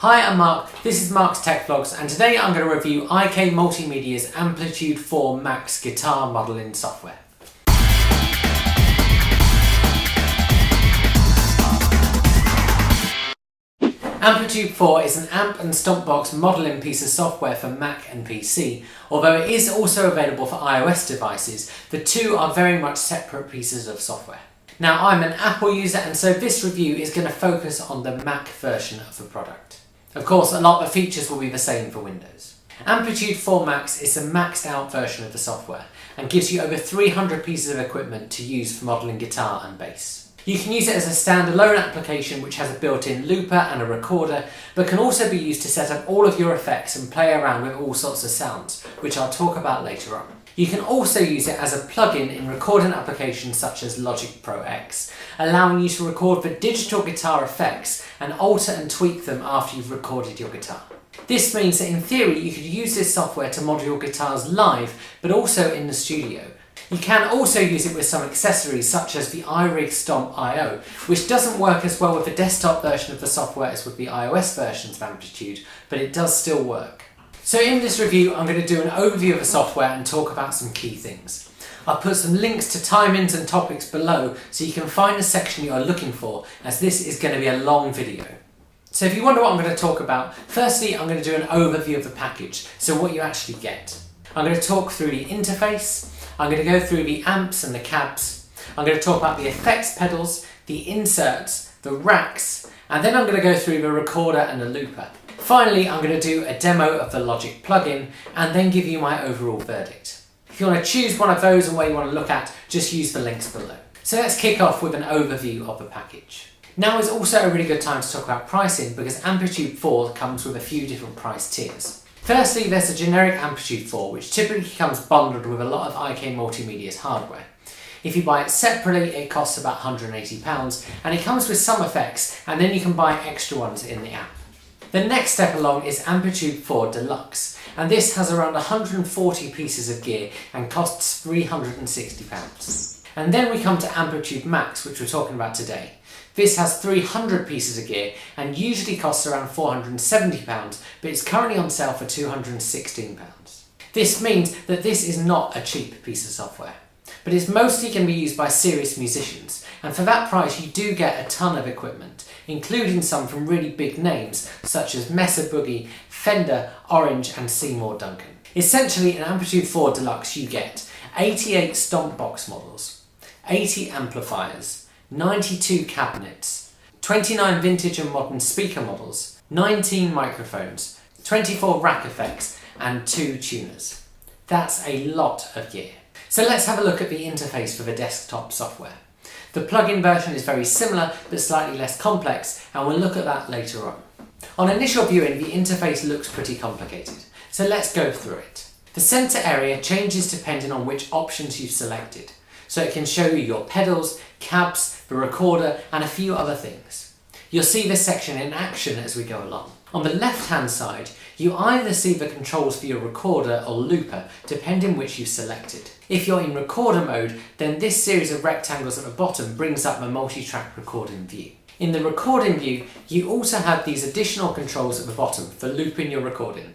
Hi, I'm Mark, this is Mark's Tech Vlogs, and today I'm going to review IKMultimedia's AmpliTube 4 Max guitar modelling software. AmpliTube 4 is an amp and stomp box modelling piece of software for Mac and PC. Although it is also available for iOS devices, the two are very much separate pieces of software. Now, I'm an Apple user, and so this review is going to focus on the Mac version of the product. Of course, a lot of features will be the same for Windows. AmpliTube 4 Max is a maxed out version of the software and gives you over 300 pieces of equipment to use for modelling guitar and bass. You can use it as a standalone application which has a built-in looper and a recorder, but can also be used to set up all of your effects and play around with all sorts of sounds, which I'll talk about later on. You can also use it as a plugin in recording applications such as Logic Pro X, allowing you to record the digital guitar effects and alter and tweak them after you've recorded your guitar. This means that in theory you could use this software to model your guitars live, but also in the studio. You can also use it with some accessories such as the iRig Stomp IO, which doesn't work as well with the desktop version of the software as with the iOS versions of AmpliTube, but it does still work. So in this review I'm going to do an overview of the software and talk about some key things. I've put some links to time-ins and topics below so you can find the section you are looking for, as this is going to be a long video. So if you wonder what I'm going to talk about, firstly I'm going to do an overview of the package, so what you actually get. I'm going to talk through the interface, I'm going to go through the amps and the cabs, I'm going to talk about the effects pedals, the inserts, the racks, and then I'm going to go through the recorder and the looper. Finally, I'm going to do a demo of the Logic plugin and then give you my overall verdict. If you want to choose one of those and where you want to look at, just use the links below. So let's kick off with an overview of the package. Now is also a really good time to talk about pricing, because AmpliTube 4 comes with a few different price tiers. Firstly, there's a generic AmpliTube 4, which typically comes bundled with a lot of IKMultimedia's hardware. If you buy it separately, it costs about £180, and it comes with some effects, and then you can buy extra ones in the app. The next step along is AmpliTube 4 Deluxe, and this has around 140 pieces of gear and costs £360. And then we come to AmpliTube Max, which we're talking about today. This has 300 pieces of gear and usually costs around £470, but it's currently on sale for £216. This means that this is not a cheap piece of software, but it's mostly going to be used by serious musicians, and for that price you do get a ton of equipment, including some from really big names such as Mesa Boogie, Fender, Orange and Seymour Duncan. Essentially, in AmpliTube 4 Deluxe you get 88 stomp box models, 80 amplifiers, 92 cabinets, 29 vintage and modern speaker models, 19 microphones, 24 rack effects and 2 tuners. That's a lot of gear. So let's have a look at the interface for the desktop software. The plugin version is very similar but slightly less complex, and we'll look at that later on. On initial viewing, the interface looks pretty complicated, so let's go through it. The centre area changes depending on which options you've selected, so it can show you your pedals, cabs, the recorder and a few other things. You'll see this section in action as we go along. On the left hand side, you either see the controls for your recorder or looper, depending which you've selected. If you're in recorder mode, then this series of rectangles at the bottom brings up the multi-track recording view. In the recording view, you also have these additional controls at the bottom for looping your recording.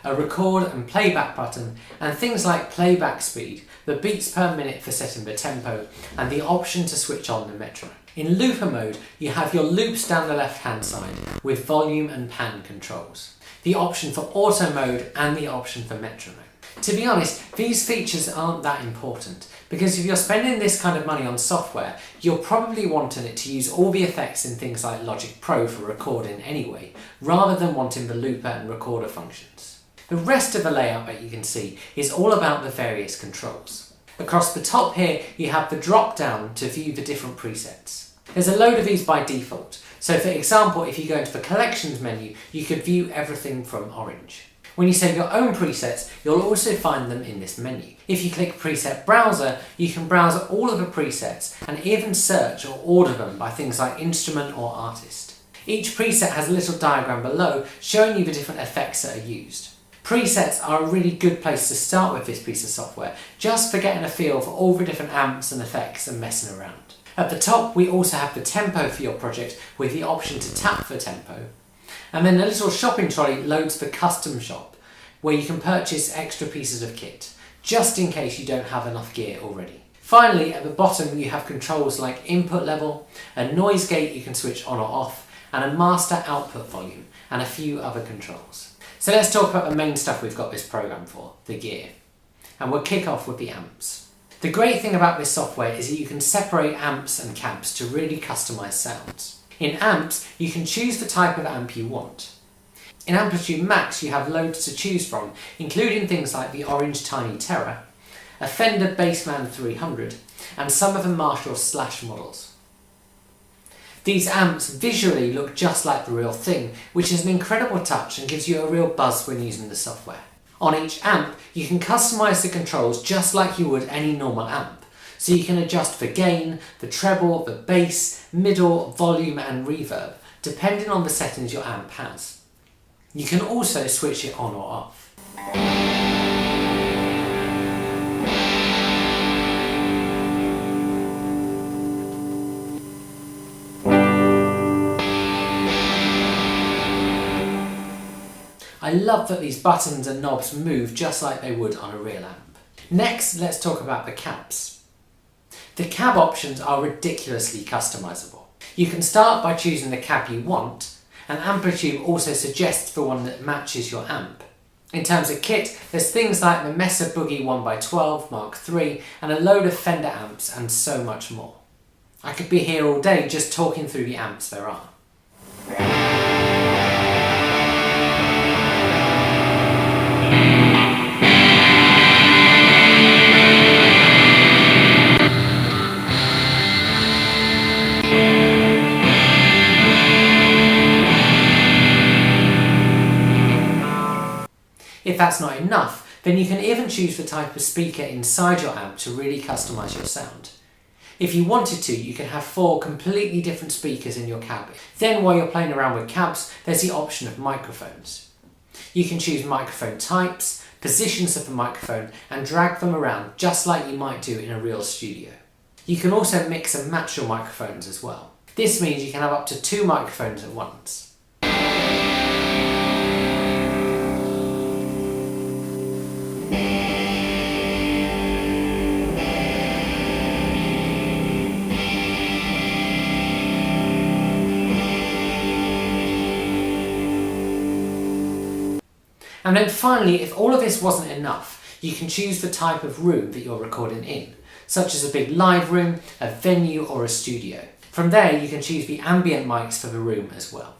A record and playback button, and things like playback speed, the beats per minute for setting the tempo, and the option to switch on the metronome. In looper mode, you have your loops down the left hand side with volume and pan controls, the option for auto mode and the option for metronome. To be honest, these features aren't that important, because if you're spending this kind of money on software, you're probably wanting it to use all the effects in things like Logic Pro for recording anyway, rather than wanting the looper and recorder functions. The rest of the layout that you can see is all about the various controls. Across the top here you have the drop down to view the different presets. There's a load of these by default, so for example if you go into the collections menu you could view everything from Orange. When you save your own presets, you'll also find them in this menu. If you click Preset Browser, you can browse all of the presets and even search or order them by things like instrument or artist. Each preset has a little diagram below showing you the different effects that are used. Presets are a really good place to start with this piece of software, just for getting a feel for all the different amps and effects and messing around. At the top we also have the tempo for your project with the option to tap for tempo. And then a little shopping trolley loads the custom shop, where you can purchase extra pieces of kit, just in case you don't have enough gear already. Finally, at the bottom you have controls like input level, a noise gate you can switch on or off, and a master output volume, and a few other controls. So let's talk about the main stuff we've got this program for, the gear. And we'll kick off with the amps. The great thing about this software is that you can separate amps and cabs to really customize sounds. In amps, you can choose the type of amp you want. In AmpliTube Max, you have loads to choose from, including things like the orange Tiny Terror, a Fender Bassman 300, and some of the Marshall Slash models. These amps visually look just like the real thing, which is an incredible touch and gives you a real buzz when using the software. On each amp, you can customize the controls just like you would any normal amp. So you can adjust the gain, the treble, the bass, middle, volume and reverb, depending on the settings your amp has. You can also switch it on or off. I love that these buttons and knobs move just like they would on a real amp. Next, let's talk about the cabs. The cab options are ridiculously customizable. You can start by choosing the cab you want, and AmpliTube also suggests the one that matches your amp. In terms of kit, there's things like the Mesa Boogie 1x12 Mark III and a load of Fender amps and so much more. I could be here all day just talking through the amps there are. If that's not enough, then you can even choose the type of speaker inside your amp to really customize your sound. If you wanted to, you can have 4 completely different speakers in your cab. Then while you're playing around with cabs, there's the option of microphones. You can choose microphone types, positions of the microphone, and drag them around just like you might do in a real studio. You can also mix and match your microphones as well. This means you can have up to 2 microphones at once. And then finally, if all of this wasn't enough, you can choose the type of room that you're recording in, such as a big live room, a venue or a studio. From there you can choose the ambient mics for the room as well.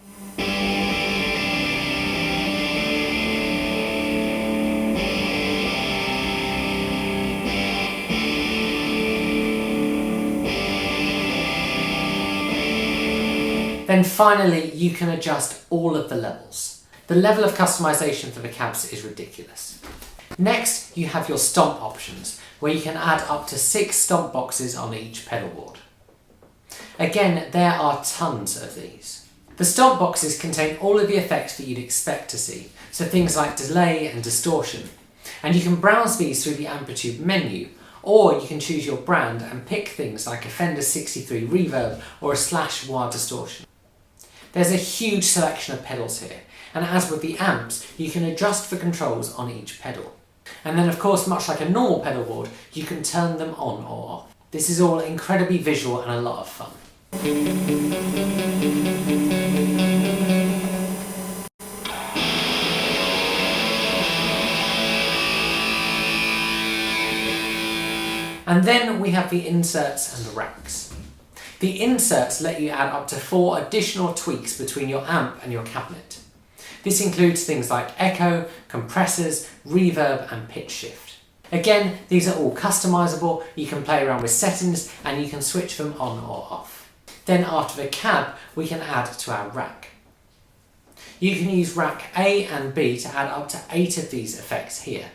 Then finally, you can adjust all of the levels. The level of customization for the cabs is ridiculous. Next, you have your stomp options, where you can add up to 6 stomp boxes on each pedal board. Again, there are tons of these. The stomp boxes contain all of the effects that you'd expect to see, so things like delay and distortion. And you can browse these through the AmpliTube menu, or you can choose your brand and pick things like a Fender 63 Reverb or a Slash Wah distortion. There's a huge selection of pedals here, and as with the amps, you can adjust the controls on each pedal. And then of course, much like a normal pedal board, you can turn them on or off. This is all incredibly visual and a lot of fun. And then we have the inserts and the racks. The inserts let you add up to 4 additional tweaks between your amp and your cabinet. This includes things like echo, compressors, reverb and pitch shift. Again, these are all customizable, you can play around with settings and you can switch them on or off. Then after the cab, we can add to our rack. You can use rack A and B to add up to 8 of these effects here.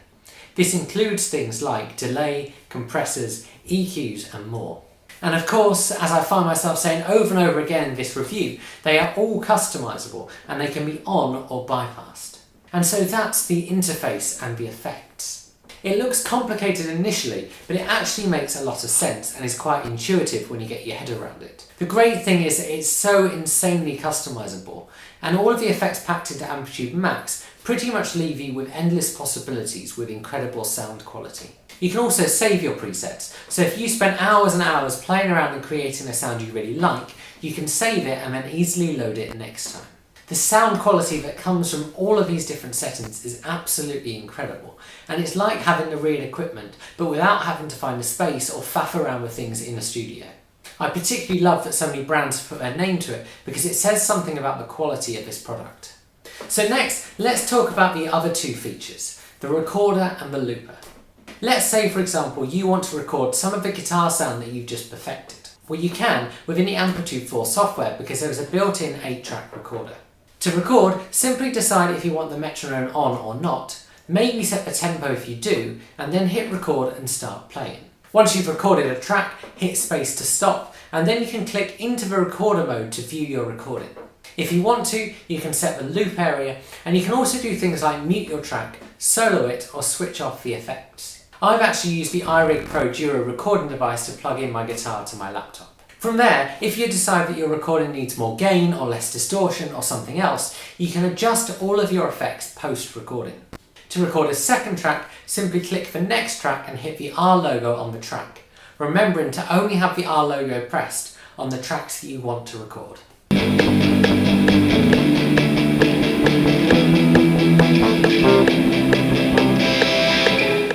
This includes things like delay, compressors, EQs and more. And of course, as I find myself saying over and over again in this review, they are all customizable and they can be on or bypassed. And so that's the interface and the effects. It looks complicated initially, but it actually makes a lot of sense and is quite intuitive when you get your head around it. The great thing is that it's so insanely customizable, and all of the effects packed into AmpliTube Max pretty much leave you with endless possibilities with incredible sound quality. You can also save your presets, so if you spend hours and hours playing around and creating a sound you really like, you can save it and then easily load it next time. The sound quality that comes from all of these different settings is absolutely incredible, and it's like having the real equipment but without having to find a space or faff around with things in a studio. I particularly love that so many brands have put their name to it because it says something about the quality of this product. So next, let's talk about the other two features, the recorder and the looper. Let's say, for example, you want to record some of the guitar sound that you've just perfected. Well, you can within the AmpliTube 4 software because there is a built-in 8-track recorder. To record, simply decide if you want the metronome on or not, maybe set the tempo if you do, and then hit record and start playing. Once you've recorded a track, hit space to stop, and then you can click into the recorder mode to view your recording. If you want to, you can set the loop area, and you can also do things like mute your track, solo it, or switch off the effects. I've actually used the iRig Pro Duo recording device to plug in my guitar to my laptop. From there, if you decide that your recording needs more gain or less distortion or something else, you can adjust all of your effects post-recording. To record a second track, simply click the next track and hit the R logo on the track, remembering to only have the R logo pressed on the tracks that you want to record.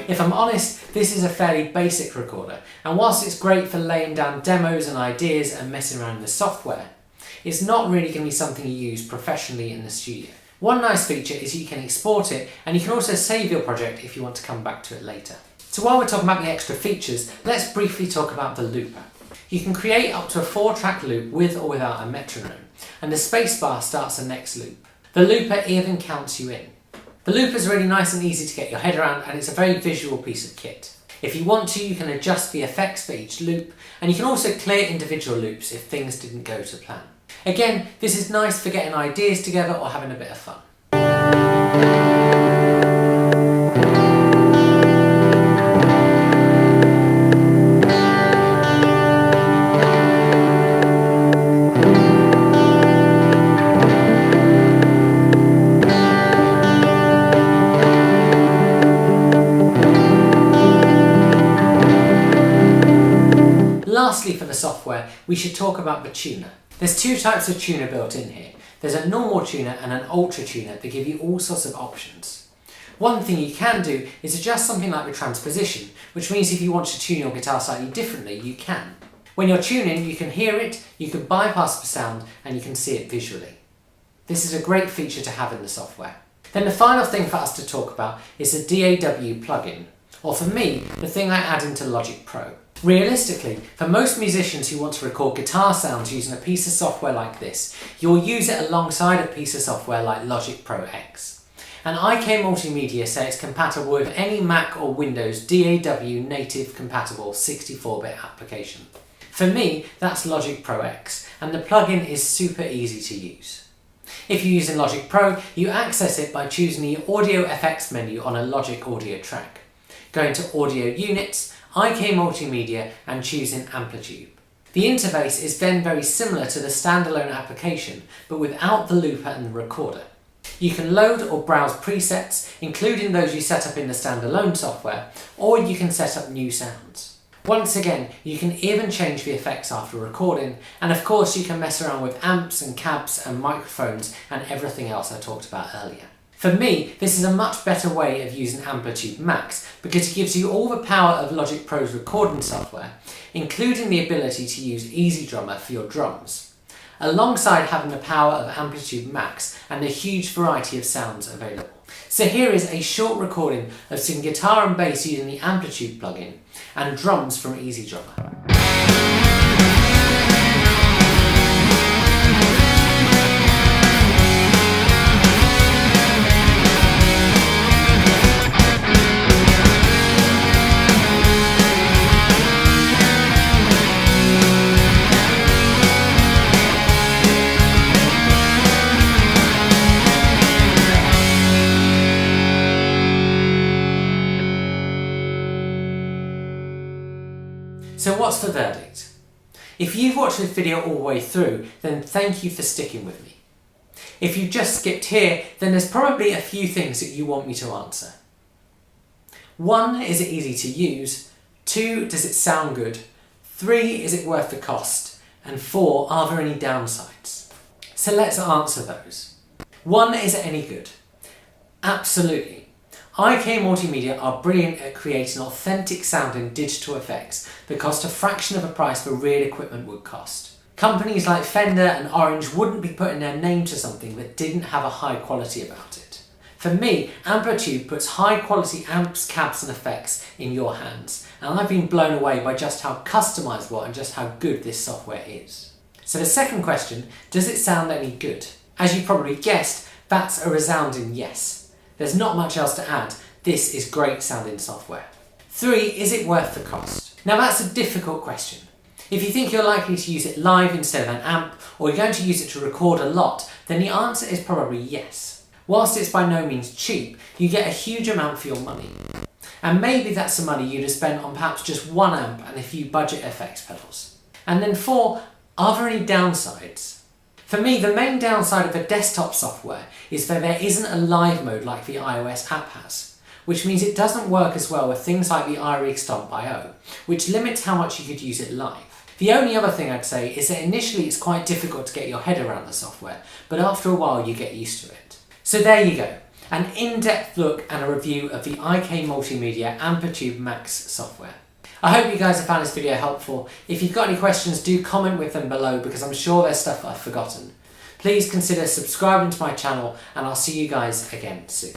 If I'm honest, this is a fairly basic recorder, and whilst it's great for laying down demos and ideas and messing around with software, it's not really going to be something you use professionally in the studio. One nice feature is you can export it, and you can also save your project if you want to come back to it later. So while we're talking about the extra features, let's briefly talk about the looper. You can create up to a 4-track loop with or without a metronome, and the spacebar starts the next loop. The looper even counts you in. The looper is really nice and easy to get your head around, and it's a very visual piece of kit. If you want to, you can adjust the effects for each loop, and you can also clear individual loops if things didn't go to plan. Again, this is nice for getting ideas together or having a bit of fun. Lastly, for the software, we should talk about the tuner. There's two types of tuner built in here. There's a normal tuner and an ultra tuner that give you all sorts of options. One thing you can do is adjust something like the transposition, which means if you want to tune your guitar slightly differently, you can. When you're tuning, you can hear it, you can bypass the sound, and you can see it visually. This is a great feature to have in the software. Then the final thing for us to talk about is the DAW plugin, or for me, the thing I add into Logic Pro. Realistically, for most musicians who want to record guitar sounds using a piece of software like this, you'll use it alongside a piece of software like Logic Pro X. And IKMultimedia say it's compatible with any Mac or Windows DAW native compatible 64-bit application. For me, that's Logic Pro X, and the plugin is super easy to use. If you're using Logic Pro, you access it by choosing the Audio FX menu on a Logic audio track, going to Audio Units, IKMultimedia, and choosing AmpliTube. The interface is then very similar to the standalone application, but without the looper and the recorder. You can load or browse presets, including those you set up in the standalone software, or you can set up new sounds. Once again, you can even change the effects after recording, and of course you can mess around with amps and cabs and microphones and everything else I talked about earlier. For me, this is a much better way of using AmpliTube Max because it gives you all the power of Logic Pro's recording software, including the ability to use EasyDrummer for your drums, alongside having the power of AmpliTube Max and the huge variety of sounds available. So here is a short recording of some guitar and bass using the AmpliTube plugin and drums from EasyDrummer. So what's the verdict? If you've watched this video all the way through, then thank you for sticking with me. If you've just skipped here, then there's probably a few things that you want me to answer. 1, is it easy to use? 2, does it sound good? 3, is it worth the cost? And 4, are there any downsides? So let's answer those. 1, is it any good? Absolutely. IKMultimedia are brilliant at creating authentic sounding digital effects that cost a fraction of the price the real equipment would cost. Companies like Fender and Orange wouldn't be putting their name to something that didn't have a high quality about it. For me, AmpliTube puts high quality amps, cabs and effects in your hands, and I've been blown away by just how customizable and just how good this software is. So the second question, does it sound any good? As you probably guessed, that's a resounding yes. There's not much else to add. This is great sounding software. 3, is it worth the cost? Now that's a difficult question. If you think you're likely to use it live instead of an amp, or you're going to use it to record a lot, then the answer is probably yes. Whilst it's by no means cheap, you get a huge amount for your money. And maybe that's the money you'd have spent on perhaps just one amp and a few budget effects pedals. And then 4, are there any downsides? For me, the main downside of the desktop software is that there isn't a live mode like the iOS app has, which means it doesn't work as well with things like the iRig Stomp.io, which limits how much you could use it live. The only other thing I'd say is that initially it's quite difficult to get your head around the software, but after a while you get used to it. So there you go, an in-depth look and a review of the IKMultimedia AmpliTube Max software. I hope you guys have found this video helpful. If you've got any questions, do comment with them below because I'm sure there's stuff I've forgotten. Please consider subscribing to my channel and I'll see you guys again soon.